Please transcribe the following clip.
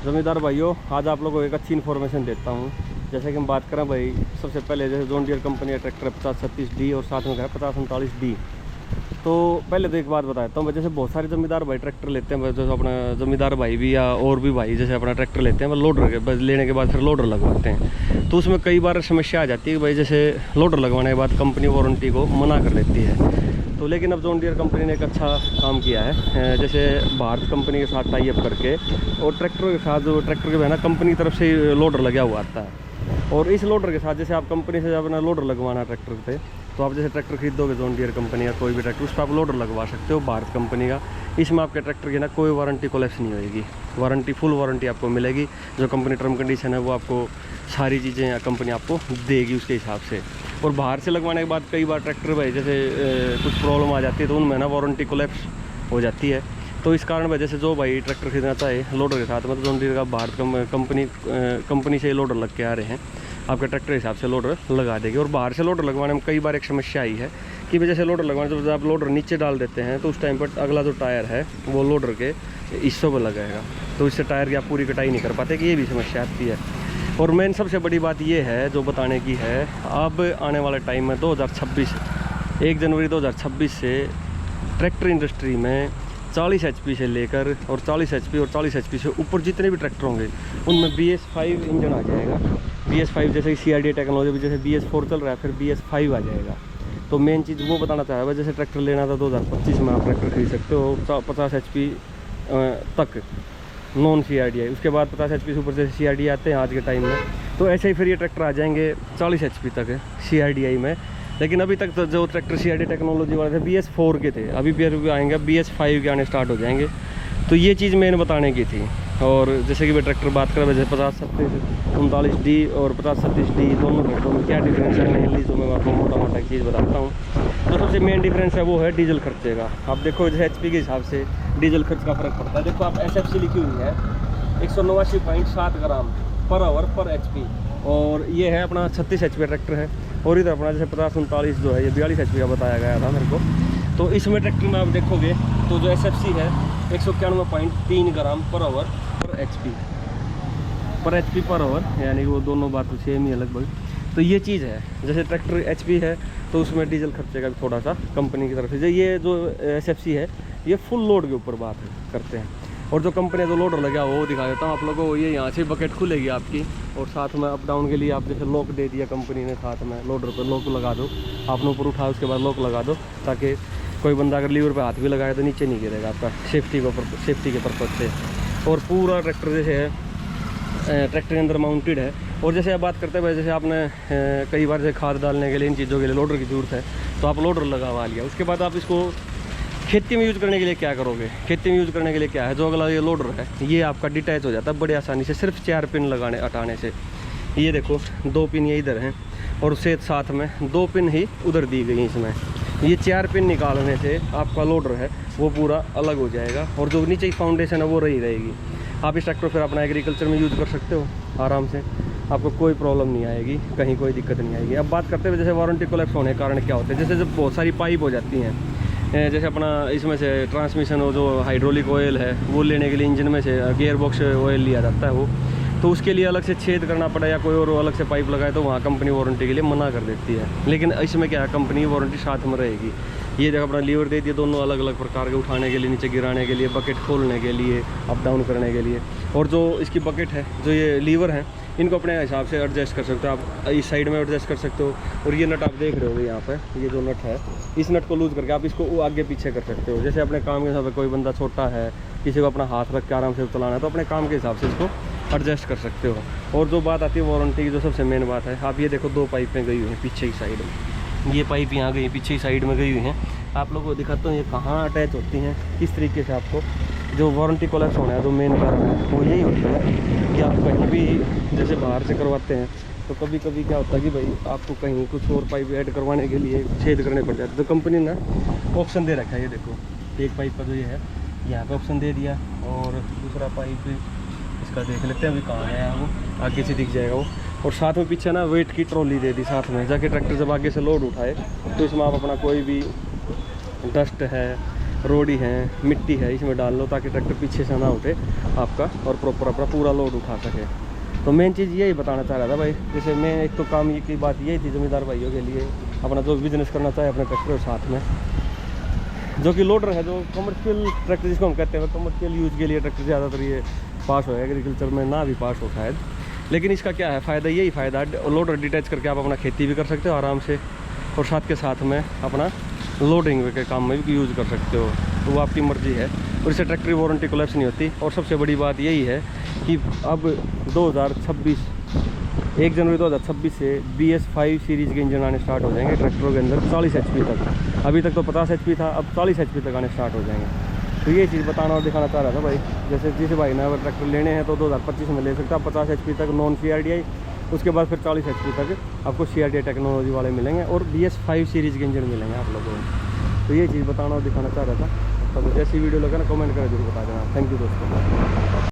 ज़मींदार भाइयों, आज आप लोगों को एक अच्छी इन्फॉर्मेशन देता हूँ। जैसे कि हम बात करें भाई, सबसे पहले जैसे जॉन डियर कंपनी का ट्रैक्टर 5036D और साथ में है 5039D। तो पहले तो एक बात बताता हूँ, जैसे बहुत सारे ज़मींदार भाई ट्रैक्टर लेते हैं, जैसे अपना ज़मींदार भाई भी या और भी भाई जैसे अपना ट्रैक्टर लेते हैं, लोडर के बस लेने के बाद फिर लोडर लगवाते हैं। तो उसमें कई बार समस्या आ जाती है कि भाई जैसे लोडर लगवाने के बाद कंपनी वारंटी को मना कर देती है। तो लेकिन अब जॉन डियर कंपनी ने एक अच्छा काम किया है, जैसे भारत कंपनी के साथ टाई अप करके और ट्रैक्टर के साथ जो ट्रैक्टर के है ना कंपनी की तरफ से लोडर लगा हुआ आता है। और इस लोडर के साथ जैसे आप कंपनी से अपना लोडर लगवाना ट्रैक्टर पे, तो आप जैसे ट्रैक्टर खरीदोगे जॉन डियर कंपनी का कोई भी ट्रैक्टर, उस पर आप लोडर लगवा सकते हो भारत कंपनी का। इसमें आपके ट्रैक्टर की ना कोई वारंटी कोलैप्स नहीं होएगी, वारंटी फुल वारंटी आपको मिलेगी। जो कंपनी टर्म कंडीशन है वो आपको सारी चीज़ें कंपनी आपको देगी उसके हिसाब से। और बाहर से लगवाने के बाद कई बार ट्रैक्टर भाई जैसे कुछ प्रॉब्लम आ जाती है तो उनमें ना वारंटी कोलैप्स हो जाती है। तो इस कारण वजह से जो भाई ट्रैक्टर खरीदना चाहे लोडर के साथ, मतलब जॉन डियर का भारत कंपनी से लोडर लग के आ रहे हैं, आपके ट्रैक्टर के हिसाब से लोडर लगा देगी। और बाहर से लोडर लगवाने में कई बार एक समस्या आई है कि जैसे लोडर लगवाने जब आप लोडर नीचे डाल देते हैं तो उस टाइम पर अगला जो टायर है वो लोडर के हिस्सों पर लगाएगा, तो इससे टायर की आप पूरी कटाई नहीं कर पाते, कि ये भी समस्या आती है। और मेन सबसे बड़ी बात ये है जो बताने की है, अब आने वाले टाइम में 2026 1 जनवरी 2026 से ट्रैक्टर इंडस्ट्री में 40 HP से लेकर और 40 HP और 40 HP से ऊपर जितने भी ट्रैक्टर होंगे उनमें BS5 इंजन आ जाएगा। BS5 जैसे CRDA टेक्नोलॉजी, जैसे BS4 चल रहा है, फिर BS5 आ जाएगा। तो मेन चीज़ वो बताना चाह रहा है, जैसे ट्रैक्टर लेना था 2025 में आप ट्रैक्टर खरीद सकते हो 50 HP तक नॉन CRDI, उसके बाद 50 HP से ऊपर से CRDI आते हैं आज के टाइम में। तो ऐसे ही फिर ये ट्रैक्टर आ जाएंगे 40 HP तक CRDI में। लेकिन अभी तक तो जो ट्रैक्टर CRDI टेक्नोलॉजी वाले थे BS4 के थे, अभी भी आएंगे BS5 के आने स्टार्ट हो जाएंगे। तो ये चीज़ मैंने बताने की थी। और जैसे कि मैं ट्रैक्टर बात करें, जैसे 5039D और 5036D दोनों ट्रैक्टरों में क्या डिफरेंस है, मेनली जो मैं आपको मोटा मोटा एक चीज़ बताता हूँ। तो सबसे मेन डिफरेंस है वो है डीजल खर्चे का। आप देखो जैसे HP के हिसाब से डीजल खर्च का फ़र्क पड़ता है। देखो आप SFC लिखी हुई है 189.7 ग्राम पर आवर पर HP, और ये है अपना 36 HP ट्रैक्टर है। और इधर अपना जैसे 5039 जो है ये 42 HP का बताया गया था मेरे को। तो इसमें ट्रैक्टर में आप देखोगे तो जो SFC है 191.3 ग्राम पर आवर पर HP पर आवर, यानी कि वो दोनों बात तो सेम ही है लगभग। तो ये चीज़ है, जैसे ट्रैक्टर HP है तो उसमें डीजल खर्चे का भी थोड़ा सा कंपनी की तरफ से, ये जो SFC है ये फुल लोड के ऊपर बात करते हैं। और जो कंपनी जो लोडर लगा वो दिखा देता हूँ आप लोगों को। ये यहाँ से बकेट खुलेगी आपकी, और साथ में अप डाउन के लिए आप जैसे लॉक दे दिया कंपनी ने, साथ में लोडर पर लॉक लगा दो, आपने ऊपर उठाया उसके बाद लॉक लगा दो, ताकि कोई बंदा अगर लीवर पे हाथ भी लगाए तो नीचे नहीं गिरेगा आपका, सेफ्टी के पर्पज से। और पूरा ट्रैक्टर जैसे है ट्रैक्टर के अंदर माउंटेड है। और जैसे आप बात करते हैं जैसे आपने कई बार जैसे खाद डालने के लिए इन चीज़ों के लिए लोडर की ज़रूरत है, तो आप लोडर लगवा लिया। उसके बाद आप इसको खेती में यूज़ करने के लिए क्या करोगे, खेती में यूज़ करने के लिए क्या है, जो अगला ये लोडर है ये आपका डिटैच हो जाता है बड़े आसानी से, सिर्फ 4 पिन हटाने से। ये देखो 2 पिन ये इधर हैं और उससे साथ में 2 पिन ही उधर दी गई हैं इसमें। ये 4 पिन निकालने से आपका लोडर है वो पूरा अलग हो जाएगा, और जो नीचे की फाउंडेशन है वो रही रहेगी। आप इस ट्रैक्टर फिर अपना एग्रीकल्चर में यूज़ कर सकते हो आराम से, आपको कोई प्रॉब्लम नहीं आएगी, कहीं कोई दिक्कत नहीं आएगी। अब बात करते हुए जैसे वारंटी कोलैप्स होने के कारण क्या होता है, जैसे जब बहुत सारी पाइप हो जाती हैं, जैसे अपना इसमें से ट्रांसमिशन हो जो हाइड्रोलिक ऑयल है वो लेने के लिए इंजन में से गियर बॉक्स ऑयल लिया जाता है वो, तो उसके लिए अलग से छेद करना पड़ा या कोई और अलग से पाइप लगाए तो वहाँ कंपनी वारंटी के लिए मना कर देती है। लेकिन इसमें क्या है, कंपनी वारंटी साथ में रहेगी। ये जगह अपना लीवर दे दिए दोनों अलग अलग प्रकार के, उठाने के लिए, नीचे गिराने के लिए, बकेट खोलने के लिए, अप डाउन करने के लिए। और जो इसकी बकेट है, जो ये लीवर है, इनको अपने हिसाब से एडजस्ट कर सकते हो आप, इस साइड में एडजस्ट कर सकते हो। और ये नट आप देख रहे हो यहाँ पे, ये जो नट है इस नट को लूज़ करके आप इसको आगे पीछे कर सकते हो। जैसे अपने काम के हिसाब से, कोई बंदा छोटा है, किसी को अपना हाथ रख के आराम से चलाना है, तो अपने काम के हिसाब से इसको एडजस्ट कर सकते हो। और जो बात आती है वारंटी की, जो सबसे मेन बात है, आप ये देखो 2 पाइपें गई हुई हैं पीछे की साइड में, ये पाइप यहाँ गई पीछे की साइड में गई हुई हैं। आप लोगों को दिखाता हूँ ये कहाँ अटैच होती हैं, किस तरीके से। आपको जो वारंटी कोलैप्स होना है जो मेन कारण है वो यही होता है कि आप कहीं भी जैसे बाहर से करवाते हैं तो कभी कभी क्या होता है कि भाई आपको कहीं कुछ और पाइप ऐड करवाने के लिए छेद करने पड़ जाते हैं। तो कंपनी ने ऑप्शन दे रखा है, ये देखो एक पाइप का जो ये है यहाँ पे ऑप्शन दे दिया, और दूसरा पाइप इसका देख लेते हैं अभी कहाँ है, वो आगे से दिख जाएगा वो। और साथ में पीछे ना वेट की ट्रॉली दे दी साथ में, जाके ट्रैक्टर जब आगे से लोड उठाए तो इसमें आप अपना कोई भी डस्ट है रोड़ी है, मिट्टी है, इसमें डाल लो ताकि ट्रैक्टर पीछे से ना उठे आपका और प्रॉपर अपना पूरा लोड उठा सके। तो मेन चीज़ यही बताना चाह रहा था भाई। जैसे मैं एक तो काम ये की बात यही थी ज़मींदार भाइयों के लिए, अपना जो बिज़नेस करना चाहे अपने ट्रैक्टर के साथ में, जो कि लोडर है, जो कमर्शियल ट्रैक्टर जिसको हम कहते हैं, कमर्शियल यूज़ के लिए ट्रैक्टर ज़्यादातर ये पास हो, एग्रीकल्चर में ना भी पास हो शायद, लेकिन इसका क्या है फ़ायदा, यही फ़ायदा है लोडर डिटैच करके आप अपना खेती भी कर सकते हो आराम से, और साथ के साथ में अपना लोडिंग के काम में भी यूज़ कर सकते हो। तो वो आपकी मर्ज़ी है, और इससे ट्रैक्टर की वारंटी कोलैप्स नहीं होती। और सबसे बड़ी बात यही है कि अब 2026 1 जनवरी 2026 से BS5 सीरीज़ के इंजन आने स्टार्ट हो जाएंगे ट्रैक्टरों के अंदर 40 HP तक। अभी तक तो 50 HP था, अब 40 HP तक आने स्टार्ट हो जाएंगे। तो ये चीज़ बताना और दिखाना चाह रहा था भाई। जैसे जिस भाई ने अगर ट्रैक्टर लेने हैं तो 2025 में ले सकता है 50 HP तक नॉन CRDI, उसके बाद फिर 40 HP तक आपको CRDI टेक्नोलॉजी वाले मिलेंगे और BS5 सीरीज़ के इंजन मिलेंगे आप लोगों को। तो ये चीज़ बताना और दिखाना चाह रहा था। तो जैसी वीडियो लगा ना कमेंट कर जरूर बता देना। थैंक यू दोस्तों।